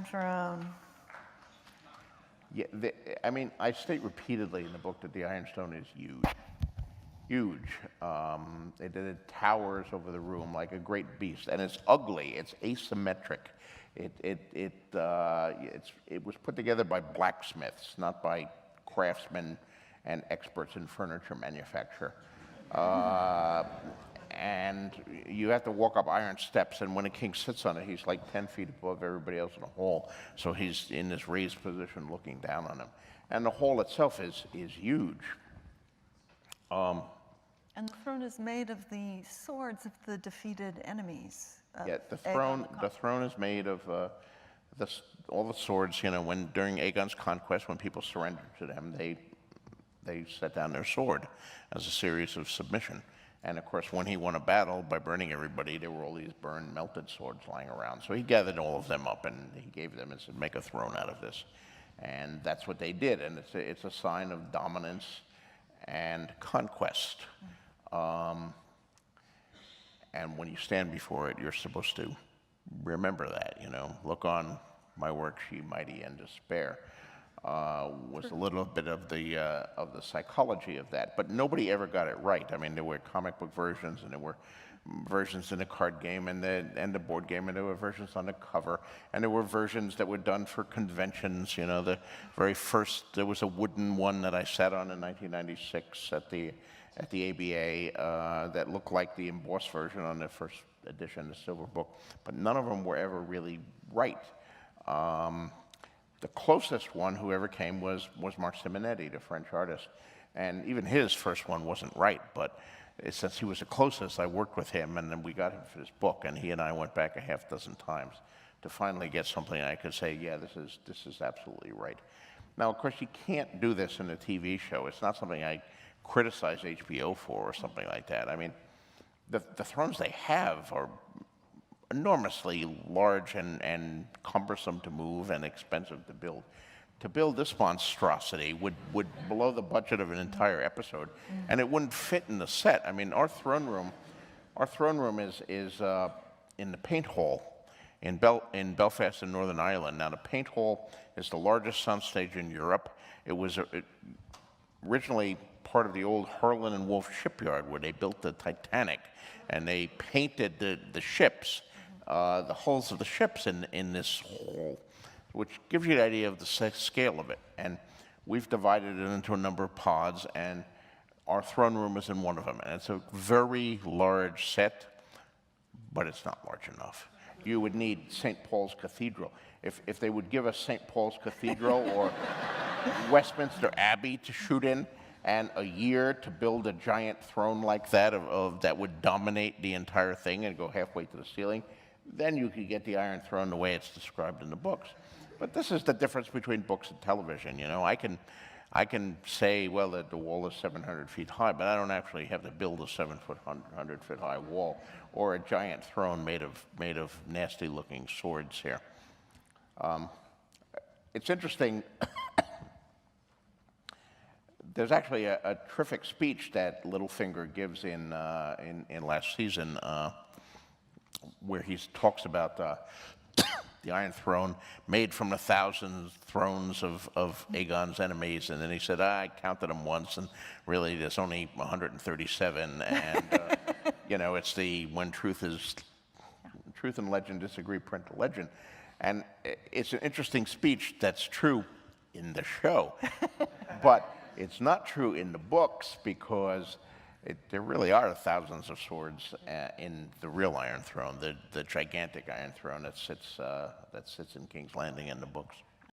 Throne. Yeah, I mean, I state repeatedly in the book that the Iron Stone is huge. Huge. It towers over the room like a great beast, and it's ugly. It's asymmetric. It was put together by blacksmiths, not by craftsmen and experts in furniture manufacture. And you have to walk up iron steps, and when a king sits on it, he's like 10 feet above everybody else in the hall. So he's in this raised position looking down on them. And the hall itself is huge. And the throne is made of the swords of the defeated enemies. Yeah, the throne is made of all the swords. You know, during Aegon's conquest, when people surrendered to them, they set down their sword as a series of submission. And of course, when he won a battle by burning everybody, there were all these burned, melted swords lying around. So he gathered all of them up and he gave them and said, "Make a throne out of this." And that's what they did. And it's a sign of dominance and conquest. And when you stand before it, you're supposed to remember that, you know. "Look on my works, ye mighty, and despair," was a little bit of the psychology of that. But nobody ever got it right. I mean, there were comic book versions, and there were versions in the card game and the board game, and there were versions on the cover, and there were versions that were done for conventions. You know, the very first, there was a wooden one that I sat on in 1996 at the ABA that looked like the embossed version on the first edition, the Silver Book, but none of them were ever really right. The closest one who ever came was Marc Simonetti, the French artist, and even his first one wasn't right, but since he was the closest, I worked with him, and then we got him for this book, and he and I went back a half dozen times to finally get something I could say, yeah, this is absolutely right. Now, of course, you can't do this in a TV show. It's not something I criticize HBO for or something like that. I mean, the thrones they have are enormously large and cumbersome to move and expensive to build. To build this monstrosity would blow the budget of an entire episode, and it wouldn't fit in the set. I mean, our throne room is in the Paint Hall in Belfast in Northern Ireland. Now, the Paint Hall is the largest soundstage in Europe. It was originally part of the old Harland and Wolff shipyard where they built the Titanic, and they painted the ships, the hulls of the ships in this hall, which gives you an idea of the scale of it. And we've divided it into a number of pods, and our throne room is in one of them. And it's a very large set, but it's not large enough. You would need St. Paul's Cathedral. If they would give us St. Paul's Cathedral or Westminster Abbey to shoot in, and a year to build a giant throne like that that would dominate the entire thing and go halfway to the ceiling, then you could get the Iron Throne the way it's described in the books. But this is the difference between books and television. You know, I can say, well, that the wall is 700 feet high, but I don't actually have to build a 100-foot high wall or a giant throne made of nasty-looking swords here. It's interesting. There's actually a terrific speech that Littlefinger gives in last season, where he talks about the Iron Throne made from the 1,000 thrones of Aegon's enemies, and then he said, I counted them once, and really there's only 137, and you know, it's when truth and legend disagree, print the legend. And it's an interesting speech that's true in the show, but it's not true in the books because there really are thousands of swords in the real Iron Throne, the gigantic Iron Throne that sits in King's Landing in the books.